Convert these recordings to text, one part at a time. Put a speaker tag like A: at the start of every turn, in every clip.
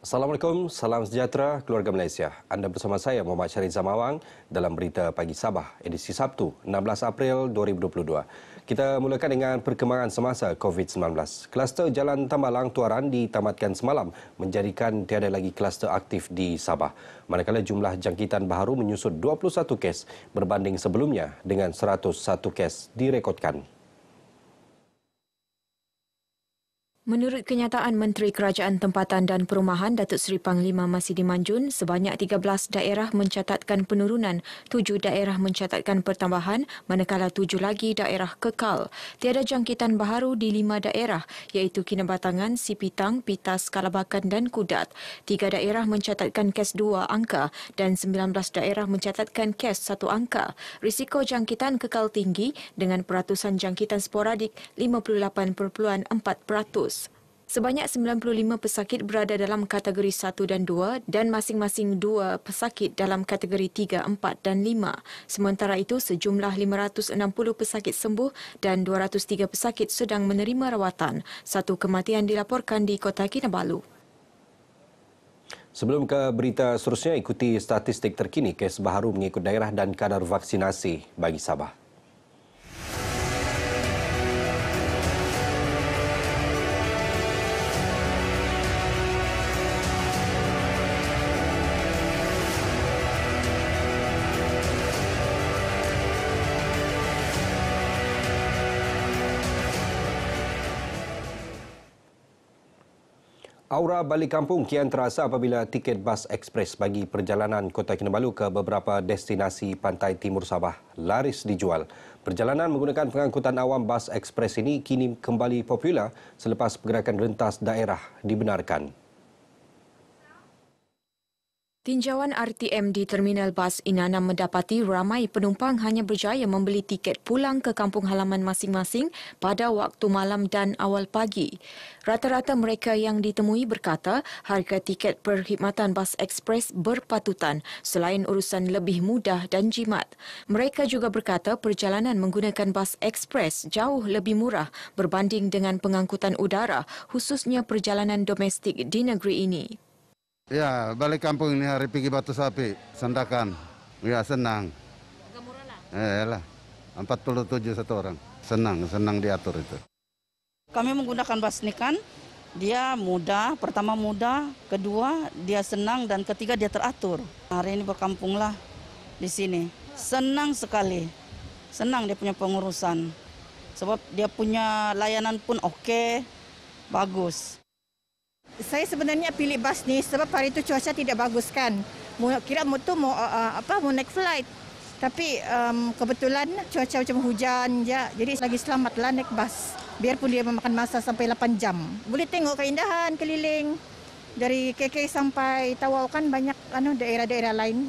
A: Assalamualaikum, salam sejahtera keluarga Malaysia. Anda bersama saya Muhammad Syarif Zamawang dalam Berita Pagi Sabah, edisi Sabtu, 16 April 2022. Kita mulakan dengan perkembangan semasa COVID-19. Kluster Jalan Tambalang Tuaran ditamatkan semalam menjadikan tiada lagi kluster aktif di Sabah. Manakala jumlah jangkitan baharu menyusut 21 kes berbanding sebelumnya dengan 101 kes direkodkan.
B: Menurut kenyataan Menteri Kerajaan Tempatan dan Perumahan Datuk Seri Panglima Masidi Manjun, sebanyak 13 daerah mencatatkan penurunan, 7 daerah mencatatkan pertambahan, manakala 7 lagi daerah kekal. Tiada jangkitan baharu di 5 daerah iaitu Kinabatangan, Sipitang, Pitas, Kalabakan dan Kudat. 3 daerah mencatatkan kes 2 angka dan 19 daerah mencatatkan kes 1 angka. Risiko jangkitan kekal tinggi dengan peratusan jangkitan sporadik 58.4%. Sebanyak 95 pesakit berada dalam kategori 1 dan 2 dan masing-masing 2 pesakit dalam kategori 3, 4 dan 5. Sementara itu, sejumlah 560 pesakit sembuh dan 203 pesakit sedang menerima rawatan. 1 kematian dilaporkan di Kota Kinabalu.
A: Sebelum ke berita seterusnya, ikuti statistik terkini kes baharu mengikut daerah dan kadar vaksinasi bagi Sabah. Aura balik kampung kian terasa apabila tiket bas ekspres bagi perjalanan Kota Kinabalu ke beberapa destinasi pantai timur Sabah laris dijual. Perjalanan menggunakan pengangkutan awam bas ekspres ini kini kembali popular selepas pergerakan rentas daerah dibenarkan.
B: Tinjauan RTM di Terminal Bas Inanam mendapati ramai penumpang hanya berjaya membeli tiket pulang ke kampung halaman masing-masing pada waktu malam dan awal pagi. Rata-rata mereka yang ditemui berkata harga tiket perkhidmatan bas ekspres berpatutan selain urusan lebih mudah dan jimat. Mereka juga berkata perjalanan menggunakan bas ekspres jauh lebih murah berbanding dengan pengangkutan udara, khususnya perjalanan domestik di negeri ini.
C: Ya, balik kampung ini hari pergi Batu Sapi, Sandakan. Ya, senang.
B: Agak murah lah?
C: Lah, 47 satu orang. Senang diatur itu.
D: Kami menggunakan bas ini kan, dia mudah, pertama mudah, kedua dia senang, dan ketiga dia teratur. Hari ini berkampunglah di sini. Senang sekali, senang dia punya pengurusan. Sebab dia punya layanan pun okey, bagus.
E: Saya sebenarnya pilih bas ni sebab hari itu cuaca tidak bagus kan. Kira motor mau naik flight. Tapi kebetulan cuaca macam hujan je. Jadi lagi selamatlah naik bas. Biarpun dia memakan masa sampai 8 jam. Boleh tengok keindahan keliling. Dari KK sampai Tawau kan banyak daerah-daerah lain.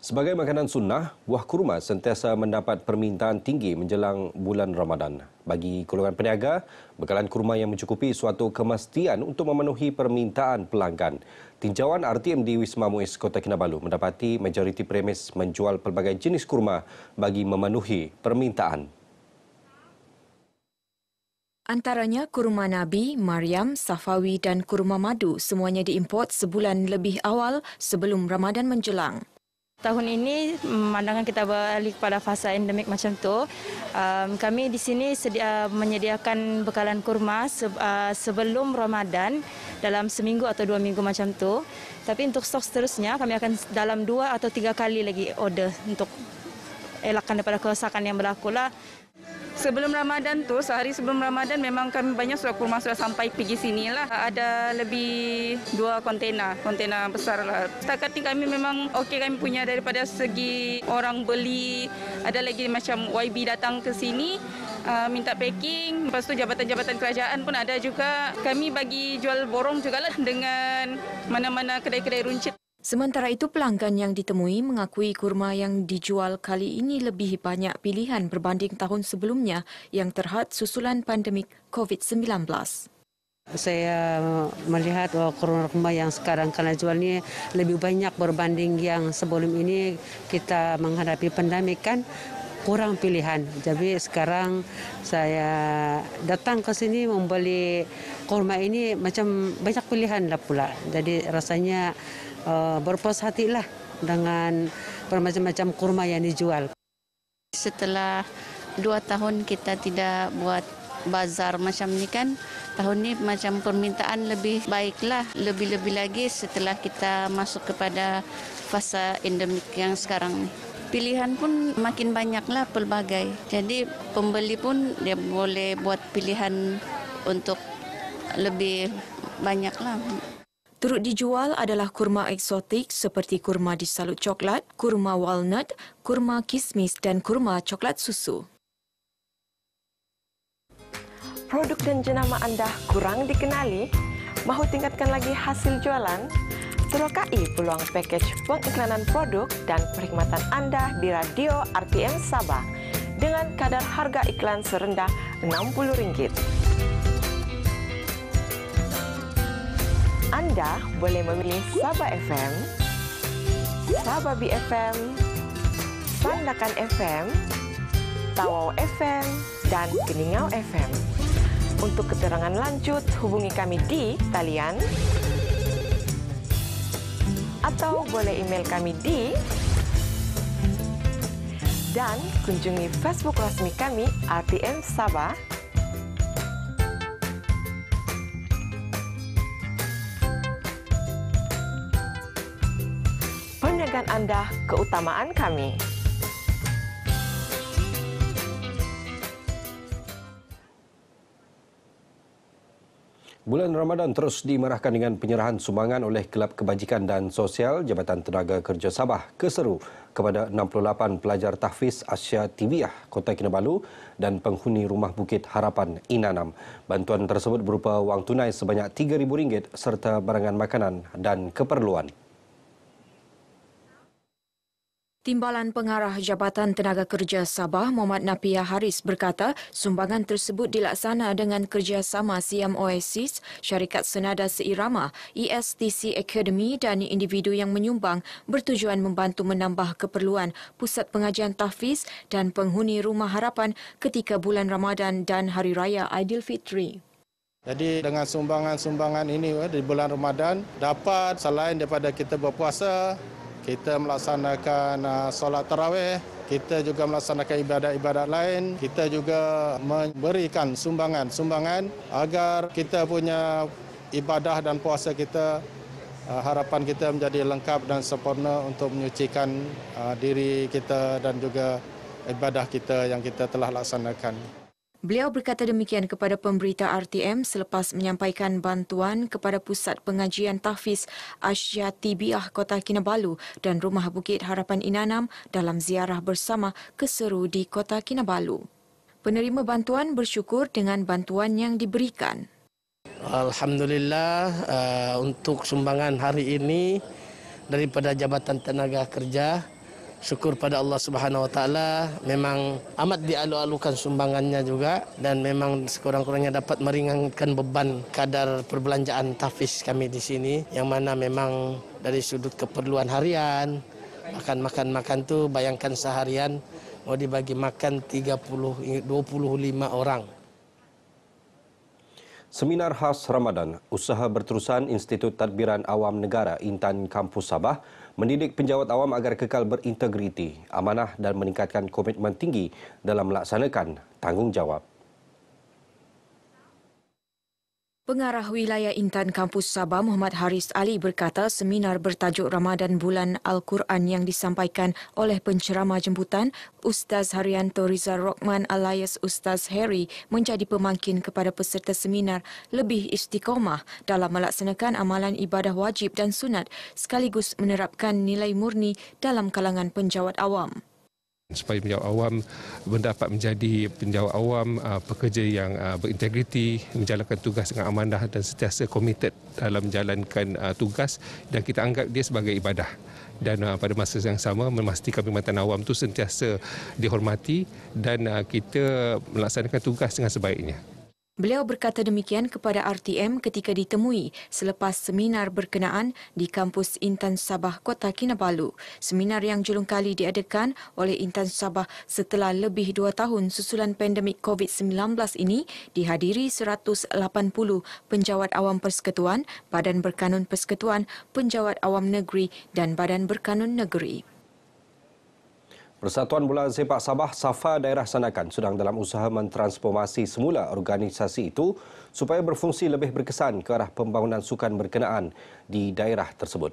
A: Sebagai makanan sunnah, buah kurma sentiasa mendapat permintaan tinggi menjelang bulan Ramadan. Bagi golongan peniaga, bekalan kurma yang mencukupi suatu kemastian untuk memenuhi permintaan pelanggan. Tinjauan RTM di Wisma Muiz Kota Kinabalu mendapati majoriti premis menjual pelbagai jenis kurma bagi memenuhi permintaan.
B: Antaranya kurma Nabi, Maryam, Safawi dan kurma madu semuanya diimport sebulan lebih awal sebelum Ramadan menjelang.
F: Tahun ini, pemandangan kita balik pada fasa endemik macam tu, kami di sini menyediakan bekalan kurma sebelum Ramadan dalam seminggu atau 2 minggu macam tu. Tapi untuk stok seterusnya, kami akan dalam 2 atau 3 kali lagi order untuk elakkan daripada kerosakan yang berlaku lah.
G: Sebelum Ramadan tu, sehari sebelum Ramadan memang kami banyak kurma sudah sampai pergi sini lah. Ada lebih 2 kontena besar lah. Setakat ini kami memang okey, kami punya daripada segi orang beli. Ada lagi macam YB datang ke sini minta packing. Lepas tu jabatan-jabatan kerajaan pun ada juga. Kami bagi jual borong jugalah dengan mana-mana kedai-kedai runcit.
B: Sementara itu, pelanggan yang ditemui mengakui kurma yang dijual kali ini lebih banyak pilihan berbanding tahun sebelumnya yang terhad susulan pandemik COVID-19.
H: Saya melihat kurma yang sekarang kena jual ni lebih banyak berbanding yang sebelum ini kita menghadapi pandemik kan. kurang pilihan. Jadi sekarang saya datang ke sini membeli kurma ini macam banyak pilihan lah pula. Jadi rasanya berpuas hatilah dengan bermacam-macam kurma yang dijual.
I: Setelah 2 tahun kita tidak buat bazar macam ni kan, tahun ni macam permintaan lebih baiklah, lebih-lebih lagi setelah kita masuk kepada fasa endemik yang sekarang ni. Pilihan pun makin banyaklah pelbagai. Jadi pembeli pun dia boleh buat pilihan untuk lebih banyaklah.
B: Turut dijual adalah kurma eksotik seperti kurma disalut coklat, kurma walnut, kurma kismis dan kurma coklat susu.
J: Produk dan jenama anda kurang dikenali? Mahu tingkatkan lagi hasil jualan? Terokai peluang pakej pengiklanan produk dan perkhidmatan anda di Radio RTM Sabah dengan kadar harga iklan serendah RM60. Anda boleh memilih Sabah FM, Sabah BFM, Sandakan FM, Tawau FM dan Keningau FM. Untuk keterangan lanjut, hubungi kami di talian atau boleh email kami di dan kunjungi Facebook rasmi kami RTM Sabah. Perniagaan anda keutamaan kami.
A: Bulan Ramadan terus dimerahkan dengan penyerahan sumbangan oleh Kelab Kebajikan dan Sosial Jabatan Tenaga Kerja Sabah Keseru kepada 68 pelajar tahfiz Asia Tibiah Kota Kinabalu dan penghuni Rumah Bukit Harapan Inanam. Bantuan tersebut berupa wang tunai sebanyak RM3,000 serta barangan makanan dan keperluan.
B: Timbalan Pengarah Jabatan Tenaga Kerja Sabah, Muhammad Napia Haris berkata sumbangan tersebut dilaksana dengan kerjasama Siam Oasis, Syarikat Senada Seirama, ESTC Academy dan individu yang menyumbang bertujuan membantu menambah keperluan Pusat Pengajian Tahfiz dan penghuni Rumah Harapan ketika bulan Ramadan dan Hari Raya Aidilfitri.
K: Jadi dengan sumbangan-sumbangan ini di bulan Ramadan dapat selain daripada kita berpuasa, kita melaksanakan solat tarawih, kita juga melaksanakan ibadat-ibadat lain, kita juga memberikan sumbangan agar kita punya ibadah dan puasa kita, harapan kita menjadi lengkap dan sempurna untuk menyucikan diri kita dan juga ibadah kita yang kita telah laksanakan.
B: Beliau berkata demikian kepada pemberita RTM selepas menyampaikan bantuan kepada Pusat Pengajian Tahfiz Asia Tibiah Kota Kinabalu dan Rumah Bukit Harapan Inanam dalam ziarah bersama Keseru di Kota Kinabalu. Penerima bantuan bersyukur dengan bantuan yang diberikan.
L: Alhamdulillah untuk sumbangan hari ini daripada Jabatan Tenaga Kerja. Syukur pada Allah Subhanahu Wa Taala, memang amat dialu-alukan sumbangannya juga dan memang sekurang-kurangnya dapat meringankan beban kadar perbelanjaan tahfiz kami di sini, yang mana memang dari sudut keperluan harian, makan tu bayangkan seharian mau dibagi makan 25 orang.
A: Seminar khas Ramadan, usaha berterusan Institut Tadbiran Awam Negara Intan Kampus Sabah mendidik penjawat awam agar kekal berintegriti, amanah dan meningkatkan komitmen tinggi dalam melaksanakan tanggungjawab.
B: Pengarah Wilayah Intan Kampus Sabah Muhammad Haris Ali berkata seminar bertajuk Ramadan Bulan Al-Quran yang disampaikan oleh penceramah jemputan Ustaz Haryanto Rizal Rohman alias Ustaz Harry menjadi pemangkin kepada peserta seminar lebih istiqomah dalam melaksanakan amalan ibadah wajib dan sunat sekaligus menerapkan nilai murni dalam kalangan penjawat awam.
M: Supaya penjawat awam mendapat menjadi penjawat awam, pekerja yang berintegriti, menjalankan tugas dengan amanah dan sentiasa komited dalam menjalankan tugas, dan kita anggap dia sebagai ibadah. Dan pada masa yang sama memastikan perkhidmatan awam itu sentiasa dihormati dan kita melaksanakan tugas dengan sebaiknya.
B: Beliau berkata demikian kepada RTM ketika ditemui selepas seminar berkenaan di kampus Intan Sabah Kota Kinabalu. Seminar yang julung kali diadakan oleh Intan Sabah setelah lebih 2 tahun susulan pandemik COVID-19 ini dihadiri 180 penjawat awam persekutuan, Badan Berkanun Persekutuan, penjawat awam negeri dan Badan Berkanun Negeri.
A: Persatuan Bola Sepak Sabah SAFA Daerah Sandakan sedang dalam usaha mentransformasi semula organisasi itu supaya berfungsi lebih berkesan ke arah pembangunan sukan berkenaan di daerah tersebut.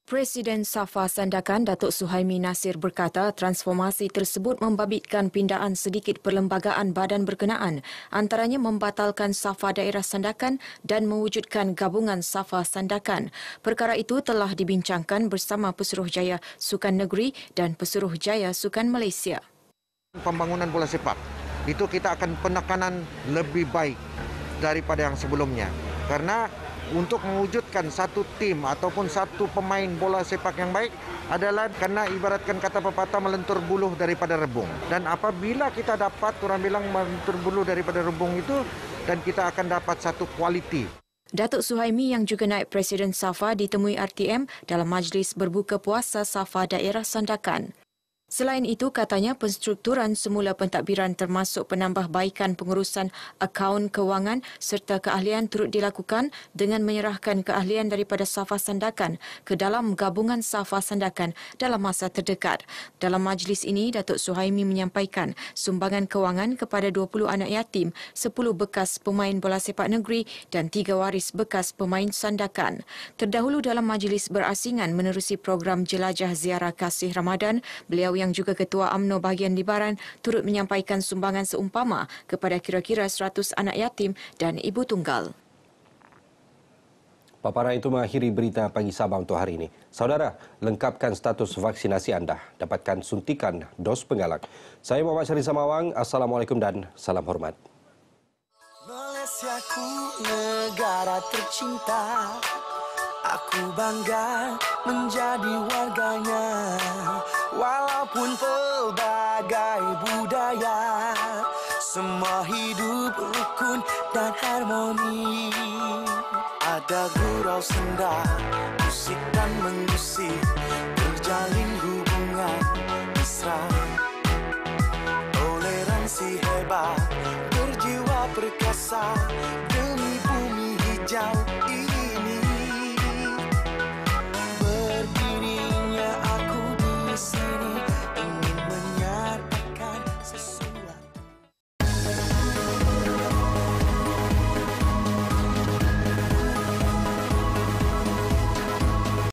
B: Presiden SAFA Sandakan Datuk Suhaimi Nasir berkata transformasi tersebut membabitkan pindaan sedikit perlembagaan badan berkenaan, antaranya membatalkan SAFA Daerah Sandakan dan mewujudkan gabungan SAFA Sandakan. Perkara itu telah dibincangkan bersama Pesuruhjaya Sukan Negeri dan Pesuruhjaya Sukan Malaysia.
N: Pembangunan bola sepak itu kita akan penekanan lebih baik daripada yang sebelumnya, karena untuk mewujudkan satu tim ataupun satu pemain bola sepak yang baik adalah karena ibaratkan kata pepatah melentur buluh daripada rebung. Dan apabila kita dapat, orang bilang melentur buluh daripada rebung itu, dan kita akan dapat satu kualiti.
B: Datuk Suhaimi yang juga naib Presiden SAFA ditemui RTM dalam majlis berbuka puasa SAFA Daerah Sandakan. Selain itu, katanya penstrukturan semula pentadbiran termasuk penambahbaikan pengurusan akaun kewangan serta keahlian turut dilakukan dengan menyerahkan keahlian daripada SAFA Sandakan ke dalam gabungan SAFA Sandakan dalam masa terdekat. Dalam majlis ini, Datuk Suhaimi menyampaikan sumbangan kewangan kepada 20 anak yatim, 10 bekas pemain bola sepak negeri dan 3 waris bekas pemain Sandakan. Terdahulu dalam majlis berasingan menerusi program Jelajah Ziarah Kasih Ramadan, beliau yang juga Ketua UMNO bahagian Libaran turut menyampaikan sumbangan seumpama kepada kira-kira 100 anak yatim dan ibu tunggal.
A: Paparan itu mengakhiri berita pagi Sabah untuk hari ini. Saudara, lengkapkan status vaksinasi anda. Dapatkan suntikan dos penggalak. Saya Muhammad Syarif Samawang. Assalamualaikum dan salam hormat.
O: Malaysiaku negara tercinta. Aku bangga menjadi warganya, walaupun pelbagai budaya, semua hidup rukun dan harmoni. Ada gurau senda, musik dan mengusik, terjalin hubungan mesra. Toleransi hebat, berjiwa perkasa,